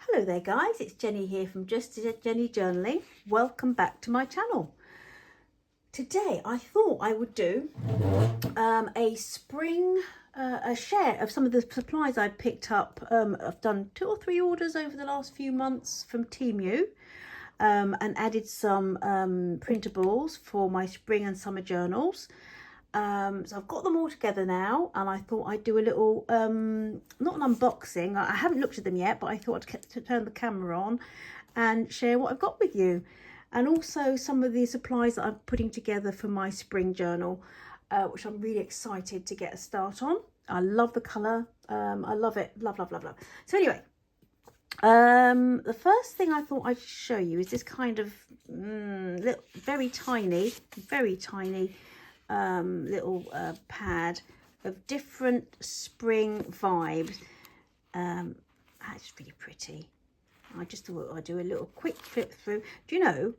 Hello there guys, it's Jenny here from Just Jenny Journaling. Welcome back to my channel. Today I thought I would do a spring a share of some of the supplies I picked up. I've done 2 or 3 orders over the last few months from Temu and added some printables for my spring and summer journals. So I've got them all together now, and I thought I'd do a little not an unboxing. I haven't looked at them yet, but I thought I'd turn the camera on and share what I've got with you, and also some of the supplies that I'm putting together for my spring journal, which I'm really excited to get a start on. I love the colour. I love it. Love. So anyway, the first thing I thought I'd show you is this kind of little, very tiny little pad of different spring vibes. That's really pretty. I just thought I'd do a little quick flip through. Do you know,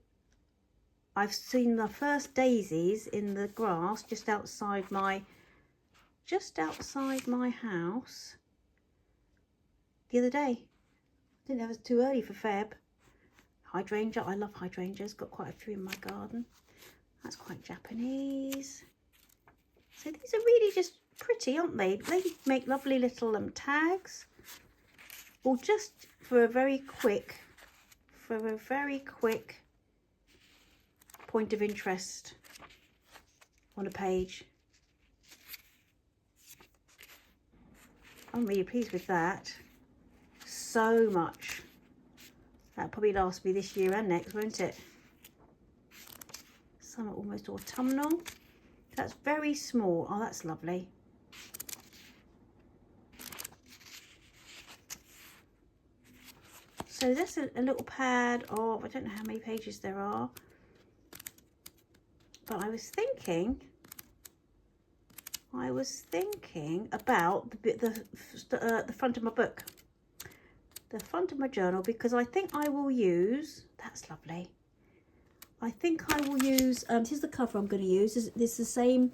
I've seen the first daisies in the grass just outside my house the other day. I think that was too early for Feb. Hydrangea, I love hydrangeas, got quite a few in my garden. That's quite Japanese. So these are really just pretty, aren't they? They make lovely little tags. Or just for a very quick point of interest on a page. I'm really pleased with that. So much. That'll probably last me this year and next, won't it? Some are almost autumnal. That's very small. Oh, that's lovely. So that's a little pad of, I don't know how many pages there are, but I was thinking about the front of my book, the front of my journal, because I think I will use, that's lovely. I think I will use, here's the cover I'm going to use. This is the same,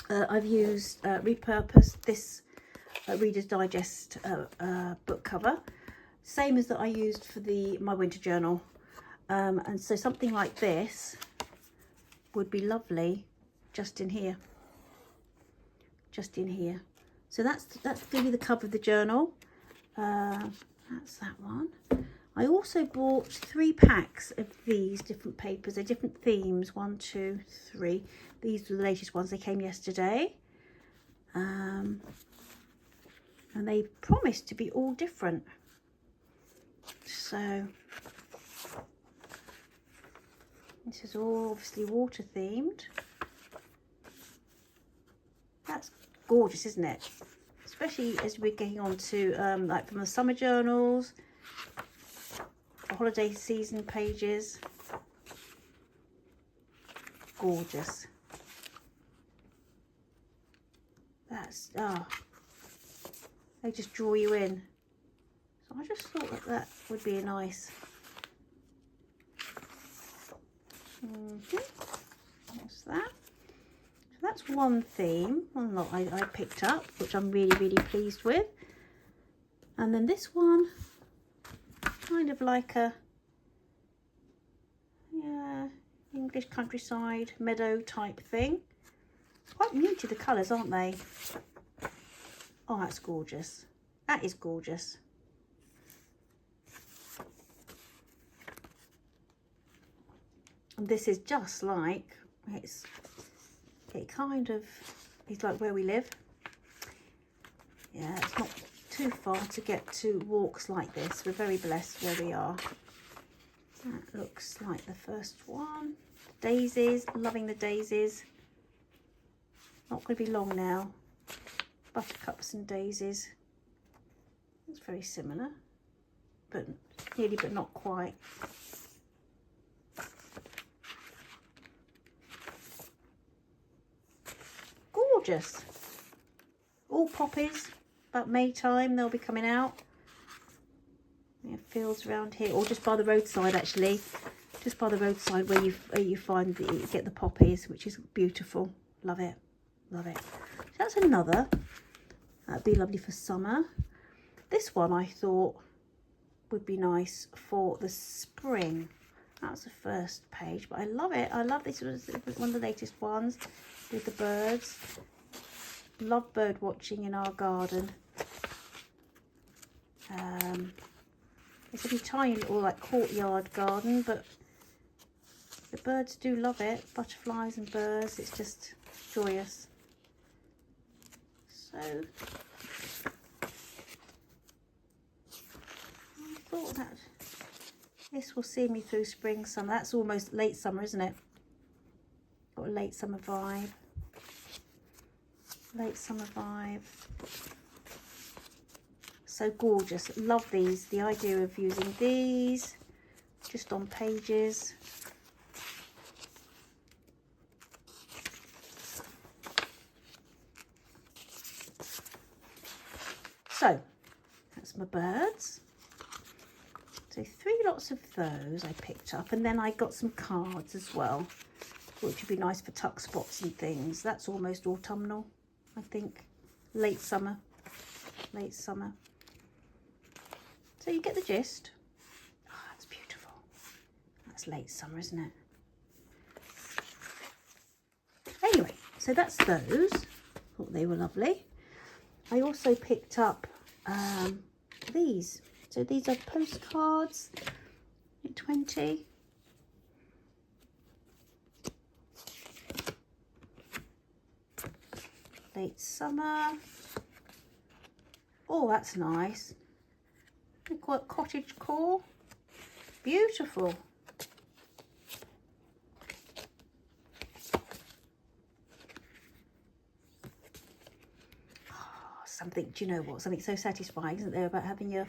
I've used, repurposed this Reader's Digest book cover. Same as that I used for my winter journal. And so something like this would be lovely just in here. Just in here. So that's going to be the cover of the journal. That's that one. I also bought 3 packs of these different papers. They're different themes. 1, 2, 3. These are the latest ones. They came yesterday. And they promise to be all different. So this is all obviously water themed. That's gorgeous, isn't it? Especially as we're getting on to like from the summer journals, holiday season pages. Gorgeous. That's they just draw you in. So I just thought that would be a nice. What's that? So that's one theme, one that I picked up, which I'm really pleased with. And then this one, kind of like a English countryside meadow type thing. Quite muted, the colours, aren't they? Oh, that's gorgeous. That is gorgeous. And this is just like, it's like where we live. Yeah, it's not too far to get to walks like this. We're very blessed where we are. That looks like the first one. Daisies, loving the daisies. Not going to be long now. Buttercups and daisies. It's very similar, but nearly, but not quite. Gorgeous. All poppies. About May time they'll be coming out. We have fields around here, or just by the roadside actually. Just by the roadside where you find that you get the poppies, which is beautiful. Love it. Love it. So that's another. That'd be lovely for summer. This one I thought would be nice for the spring. That's the first page, but I love it. I love this. It was one of the latest ones with the birds. Love bird watching in our garden. It's a tiny little like courtyard garden, but the birds do love it. Butterflies and birds, it's just joyous. So I thought that this will see me through spring, summer. That's almost late summer, isn't it? Got a late summer vibe. Late summer vibe. So gorgeous. Love these. The idea of using these just on pages. So that's my birds. So 3 lots of those I picked up, and then I got some cards as well, which would be nice for tuck spots and things. That's almost autumnal, I think. Late summer. Late summer. So you get the gist. Oh, that's beautiful. That's late summer, isn't it? Anyway, so that's those. Thought they were lovely. I also picked up these. So these are postcards at 20. Late summer. Oh, that's nice. We call it cottage core. Beautiful. Something, do you know what? Something so satisfying, isn't there, about having your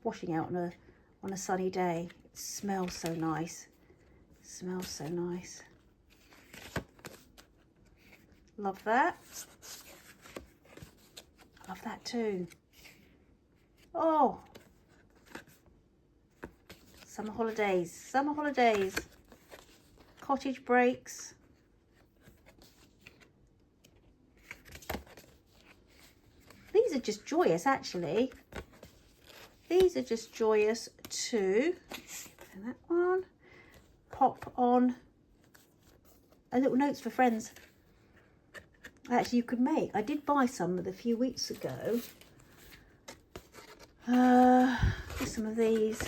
washing out on a sunny day? It smells so nice. It smells so nice. Love that. Love that too. Oh, summer holidays. Summer holidays. Cottage breaks. These are just joyous, actually. These are just joyous to, and that one, pop on a little notes for friends. Actually, you could make. I did buy some a few weeks ago. Just some of these.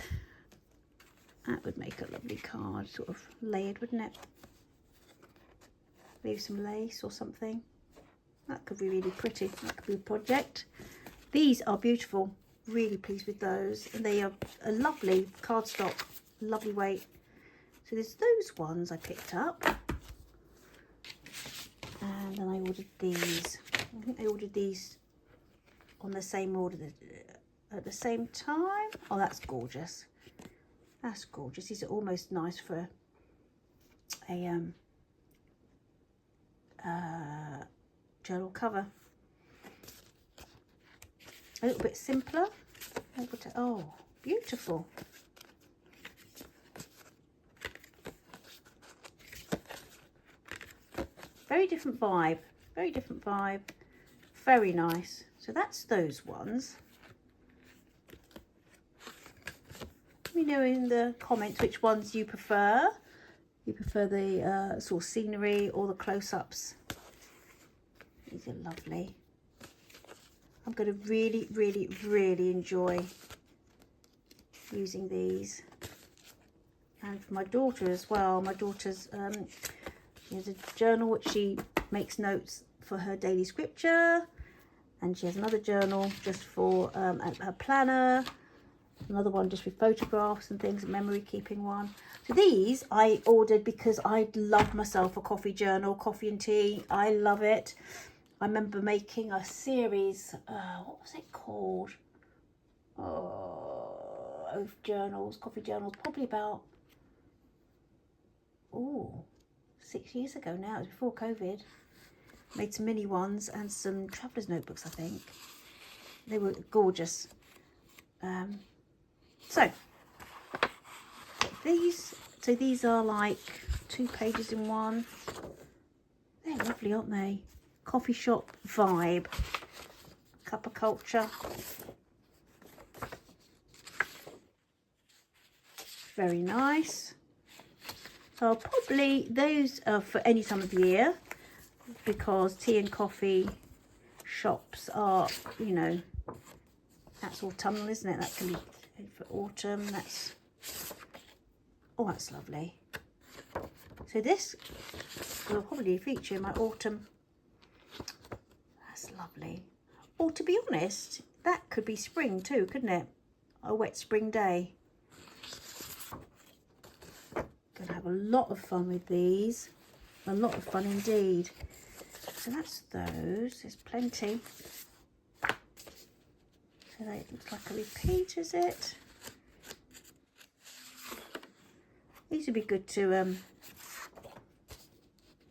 That would make a lovely card, sort of layered, wouldn't it? Maybe some lace or something. That could be really pretty. That could be a project. These are beautiful. Really pleased with those. And they are a lovely cardstock. Lovely weight. So there's those ones I picked up. And then I ordered these. I think I ordered these on the same order at the same time. Oh, that's gorgeous. That's gorgeous. These are almost nice for a journal cover. A little bit simpler. Oh, beautiful. Very different vibe. Very different vibe. Very nice. So that's those ones. Let me know in the comments which ones you prefer. You prefer the sort of scenery or the close-ups. These are lovely. I'm going to really, really, really enjoy using these. And for my daughter as well. My daughter's, she has a journal which she makes notes for her daily scripture. And she has another journal just for her planner. Another one just with photographs and things, a memory keeping one. So these I ordered because I love myself a coffee journal, coffee and tea. I love it. I remember making a series, what was it called? Of journals, coffee journals, probably about, 6 years ago now. It was before COVID. Made some mini ones and some traveller's notebooks, I think. They were gorgeous. So these are like 2 pages in one. They're lovely, aren't they? Coffee shop vibe. Cup of culture. very nice. So I'll probably, those are for any time of the year, because tea and coffee shops are, you know, that's autumnal, isn't it? That can be for autumn. That's, oh, that's lovely. So this will probably feature in my autumn. That's lovely. Or to be honest, that could be spring too, couldn't it? A wet spring day. Gonna have a lot of fun with these. A lot of fun indeed. So that's those. There's plenty. So that looks like a repeat, is it? These would be good to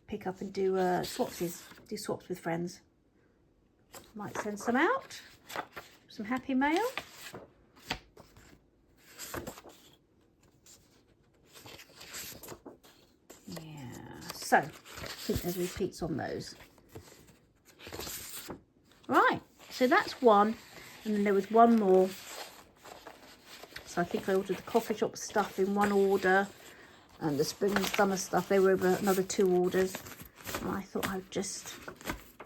pick up and do swaps with friends. Might send some out. Some happy mail. So, I think there's repeats on those. Right, so that's one. And then there was one more. So I think I ordered the coffee shop stuff in one order. And the spring and summer stuff, they were over another 2 orders. And I thought I'd just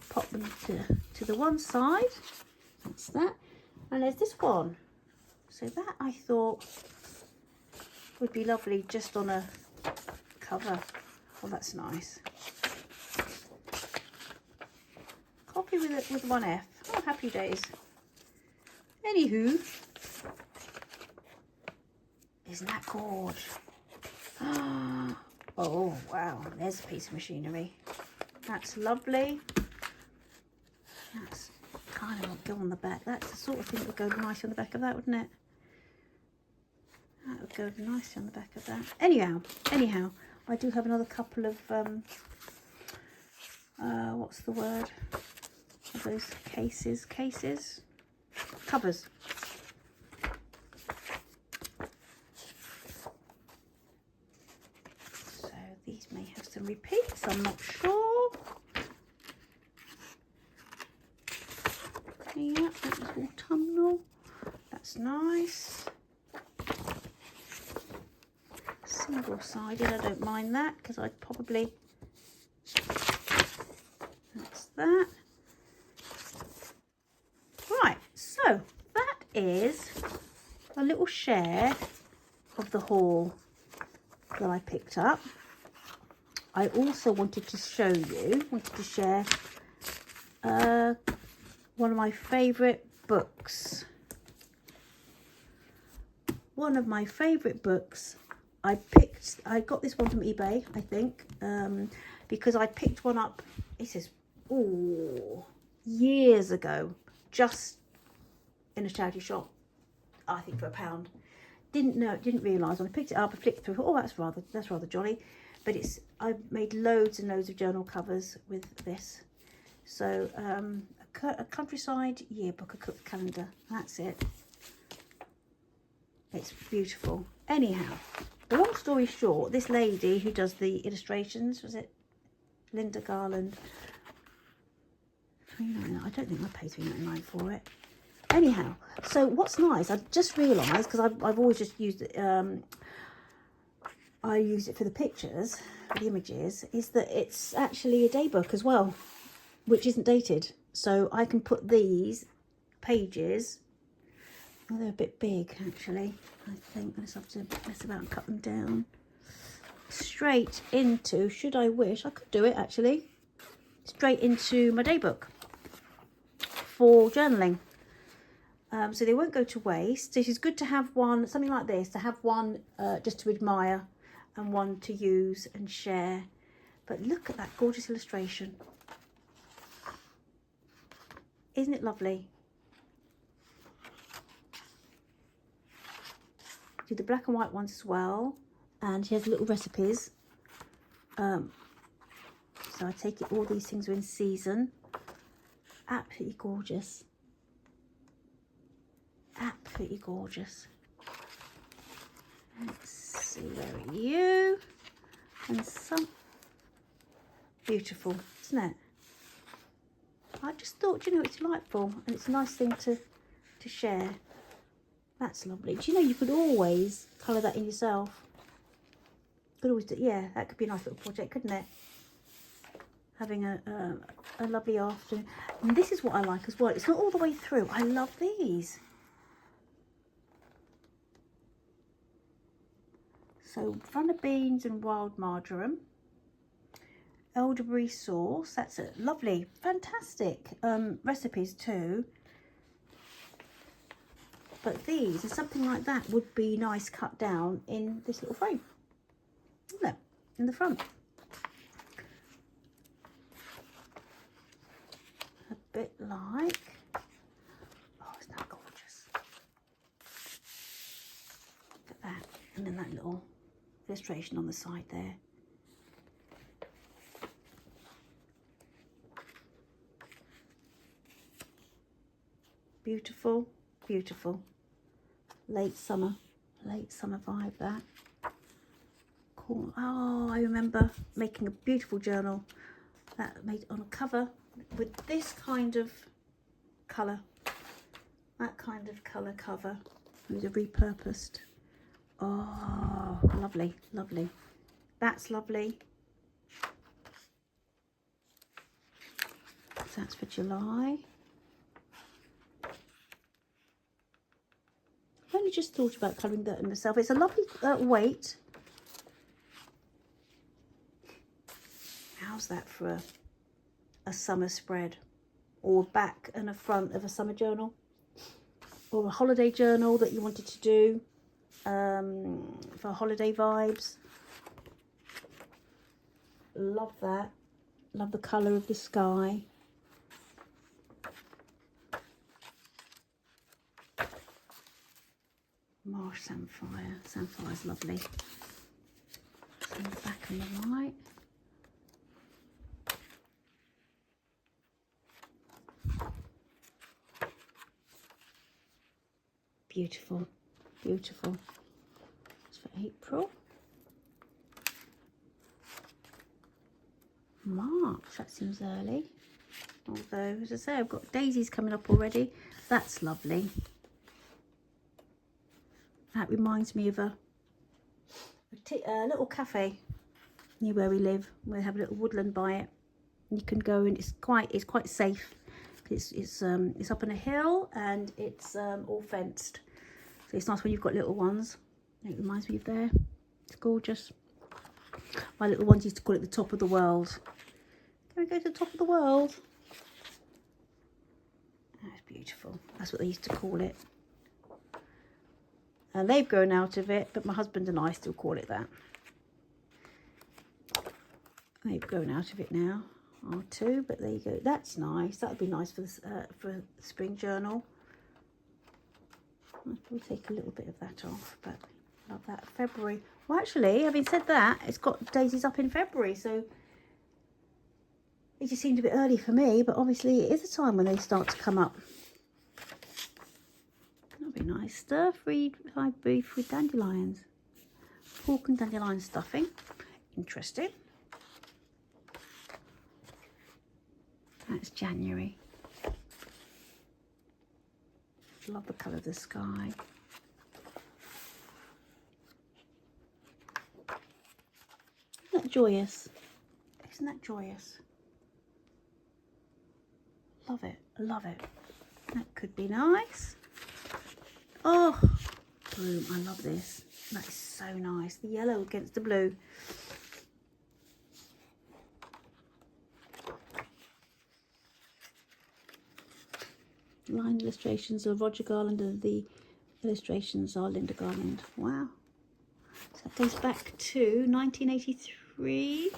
pop them to the one side. That's that. And there's this one. So that I thought would be lovely just on a cover. Oh, that's nice. Coffee with one F. Oh, happy days. Anywho, isn't that gorgeous? Oh, wow. There's a piece of machinery. That's lovely. That's kind of what go on the back. That's the sort of thing that would go nice on the back of that, wouldn't it? That would go nicely on the back of that. Anyhow, I do have another couple of, what's the word? Of those cases? Covers. So these may have some repeats, I'm not sure. Yeah, that was autumnal. That's nice. Single-sided, I don't mind that because I'd probably, that's that. Right, so that is a little share of the haul that I picked up. I also wanted to share one of my favourite books. One of my favourite books. I got this one from eBay, I think, because I picked one up, it says, years ago, just in a charity shop, I think for £1. Didn't realise when I picked it up, I flicked through, oh, that's rather jolly. But I've made loads and loads of journal covers with this. So a countryside yearbook, a cook calendar, that's it. It's beautiful. Anyhow, the long story short, this lady who does the illustrations, was it Linda Garland? $3.99. I don't think I paid $3.99 for it. Anyhow, so what's nice, I just realised, because I've always just used it, I use it for the pictures, for the images, is that it's actually a day book as well, which isn't dated. So I can put these pages, oh, they're a bit big actually, I think. I just have to mess about and cut them down. Straight into, should I wish, I could do it actually, straight into my day book for journaling. So they won't go to waste. So it's good to have one, something like this, to have one just to admire and one to use and share. But look at that gorgeous illustration. Isn't it lovely? Do the black and white ones as well. And she has little recipes. So I take it all these things are in season. Absolutely gorgeous. Absolutely gorgeous. Let's see, where are you? And some, beautiful, isn't it? I just thought, you know, it's delightful and it's a nice thing to share. That's lovely. Do you know you could always colour that in yourself? Could always do, yeah, that could be a nice little project, couldn't it? Having a lovely afternoon. And this is what I like as well. It's not all the way through. I love these. So runner beans and wild marjoram, elderberry sauce. That's a lovely, fantastic recipes too. But these and something like that would be nice cut down in this little frame, isn't it? In the front. A bit like, oh, isn't that gorgeous? Look at that, and then that little illustration on the side there. Beautiful, beautiful. Late summer vibe, that. Cool. Oh, I remember making a beautiful journal that made on a cover with this kind of colour. That kind of colour cover. It was a repurposed. Oh, lovely, lovely. That's lovely. So that's for July. I've only just thought about colouring that in myself. It's a lovely weight. How's that for a summer spread? Or back and a front of a summer journal? Or a holiday journal that you wanted to do for holiday vibes. Love that. Love the colour of the sky. Marsh samphire. Samphire's lovely. On the back and the right. Beautiful, beautiful. It's for April. March, that seems early. Although, as I say, I've got daisies coming up already. That's lovely. That reminds me of a little cafe near where we live. We have a little woodland by it. You can go and it's quite safe. It's up on a hill and it's all fenced. So it's nice when you've got little ones. It reminds me of there. It's gorgeous. My little ones used to call it the top of the world. Can we go to the top of the world? That's beautiful. That's what they used to call it. And they've grown out of it, but my husband and I still call it that. They've grown out of it now, or two, but there you go. That's nice. That would be nice for a spring journal. I'll probably take a little bit of that off, but love that. February. Well, actually, having said that, it's got daisies up in February, so it just seemed a bit early for me, but obviously it is a time when they start to come up. That'll be nice. Stir-fried beef with dandelions. Pork and dandelion stuffing. Interesting. That's January. Love the colour of the sky. Isn't that joyous? Isn't that joyous? Love it, love it. That could be nice. Oh, boom, I love this. That is so nice. The yellow against the blue. Line illustrations of Roger Garland and the illustrations are Linda Garland. Wow. So that goes back to 1983,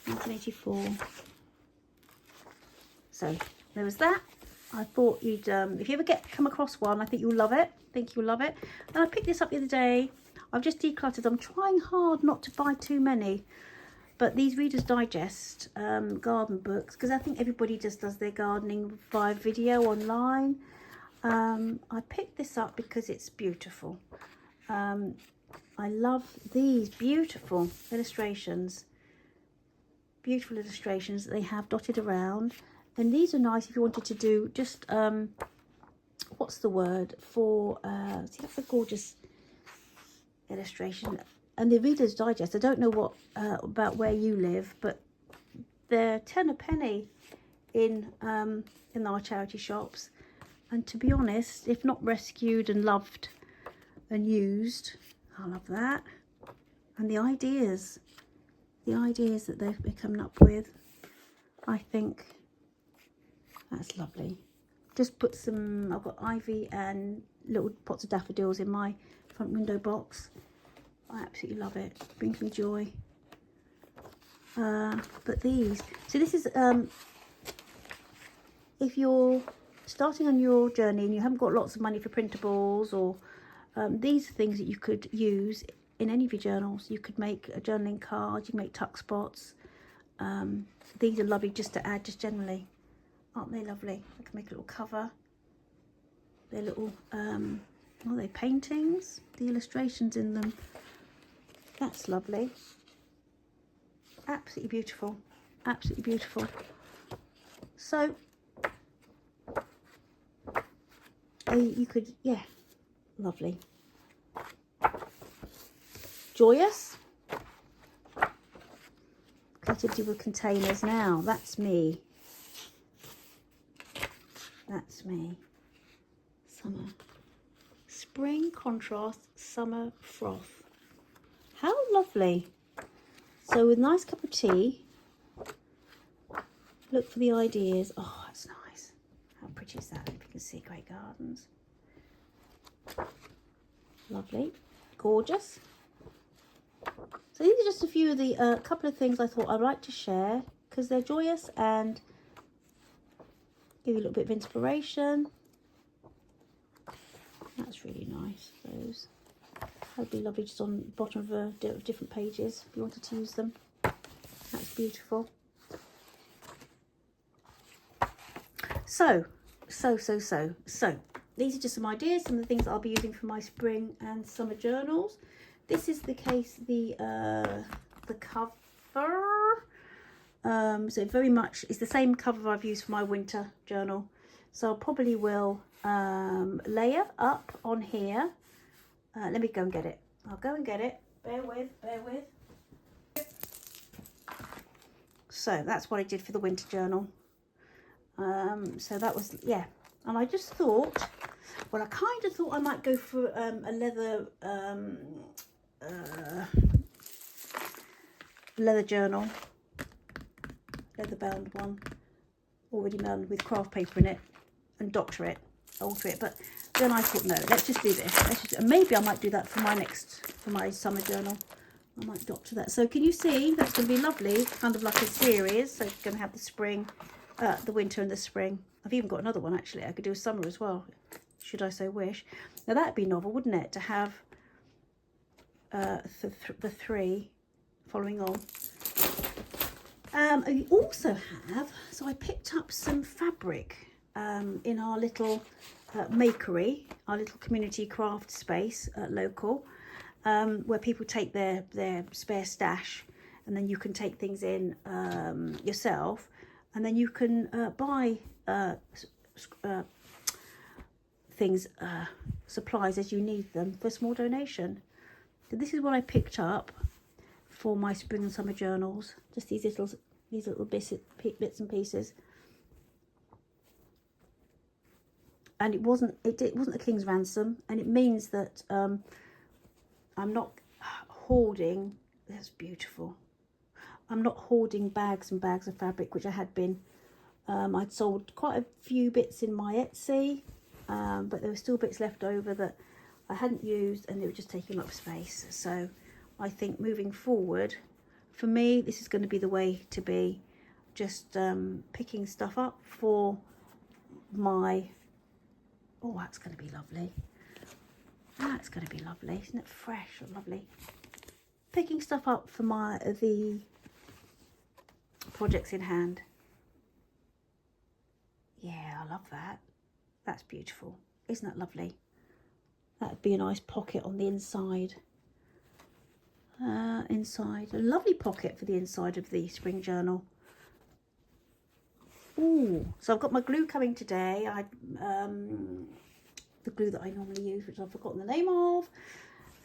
1984. So there was that. I thought you'd, if you ever come across one, I think you'll love it. I think you'll love it. And I picked this up the other day. I've just decluttered. I'm trying hard not to buy too many. But these Reader's Digest garden books, because I think everybody just does their gardening via video online. I picked this up because it's beautiful. I love these beautiful illustrations. Beautiful illustrations that they have dotted around. And these are nice if you wanted to do just what's the word for, see, that's a gorgeous illustration. And the Reader's Digest, I don't know what about where you live, but they're 10 a penny in our charity shops. And to be honest, if not rescued and loved and used, I love that. And the ideas that they've coming up with, I think that's lovely. Just put some, I've got ivy and little pots of daffodils in my front window box. I absolutely love it. It brings me joy. But these, so this is, if you're starting on your journey and you haven't got lots of money for printables, or these are things that you could use in any of your journals. You could make a journaling card, you can make tuck spots. These are lovely just to add, just generally. Aren't they lovely? I can make a little cover. They're little, what are they, paintings? The illustrations in them. That's lovely. Absolutely beautiful. Absolutely beautiful. So, you could, yeah, lovely. Joyous. Creativity with containers now. That's me. That's me. Summer. Spring contrast, summer froth. How lovely. So with a nice cup of tea, look for the ideas. Oh, that's nice. How pretty is that? If you can see Great Gardens. Lovely. Gorgeous. So these are just a few of the couple of things I thought I'd like to share, because they're joyous and give you a little bit of inspiration. That's really nice, those. That'd be lovely just on the bottom of different pages if you wanted to use them. That's beautiful. So these are just some ideas, some of the things that I'll be using for my spring and summer journals. This is the case, the cover. So very much it's the same cover I've used for my winter journal. So I probably will layer up on here. Let me go and get it. I'll go and get it. Bear with. So that's what I did for the winter journal. So that was, yeah. And I just thought, well, I kind of thought I might go for a leather journal, leather bound one, already bound with craft paper in it, and alter it. But then I thought, no, let's just do this. And maybe I might do that for my summer journal. I might doctor that. So can you see that's going to be lovely, kind of like a series. So it's going to have the spring, the winter and the spring. I've even got another one actually. I could do a summer as well, should I so wish. Now that'd be novel, wouldn't it, to have the three following on. We also have, so I picked up some fabric in our little makery, our little community craft space local, where people take their spare stash, and then you can take things in yourself, and then you can buy things, supplies as you need them for a small donation. So this is what I picked up for my spring and summer journals. Just these little bits and pieces. And it wasn't a king's ransom, and it means that I'm not hoarding. That's beautiful. I'm not hoarding bags and bags of fabric, which I had been. I'd sold quite a few bits in my Etsy, but there were still bits left over that I hadn't used, and they were just taking up space. So I think moving forward, for me, this is going to be the way to be. Just picking stuff up for my... Oh, that's going to be lovely. That's going to be lovely. Isn't it fresh and lovely? Picking stuff up for the projects in hand. Yeah, I love that. That's beautiful. Isn't that lovely? That would be a nice pocket on the inside. A lovely pocket for the inside of the spring journal. Ooh, so I've got my glue coming today. the glue that I normally use, which I've forgotten the name of.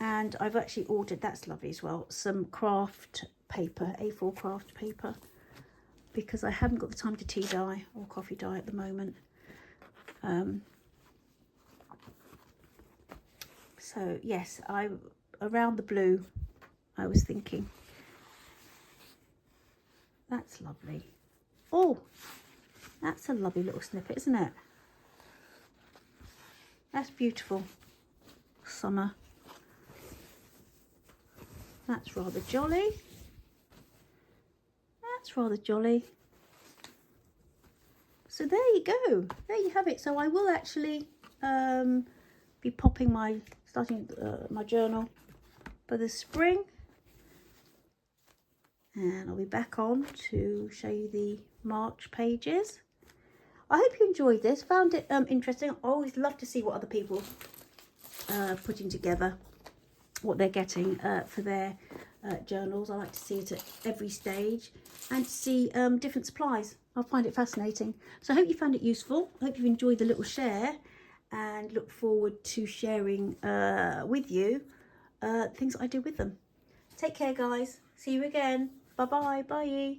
And I've actually ordered, that's lovely as well, some craft paper, A4 craft paper, because I haven't got the time to tea dye or coffee dye at the moment. So yes, around the blue, I was thinking, that's lovely. Oh, that's a lovely little snippet, isn't it? That's beautiful. Summer. That's rather jolly. That's rather jolly. So there you go. There you have it. So I will actually be popping starting my journal for the spring. And I'll be back on to show you the March pages. I hope you enjoyed this, found it interesting. I always love to see what other people putting together, what they're getting for their journals. I like to see it at every stage and see different supplies. I find it fascinating. So I hope you found it useful. I hope you've enjoyed the little share, and look forward to sharing with you things that I do with them. Take care, guys. See you again. Bye-bye. Bye.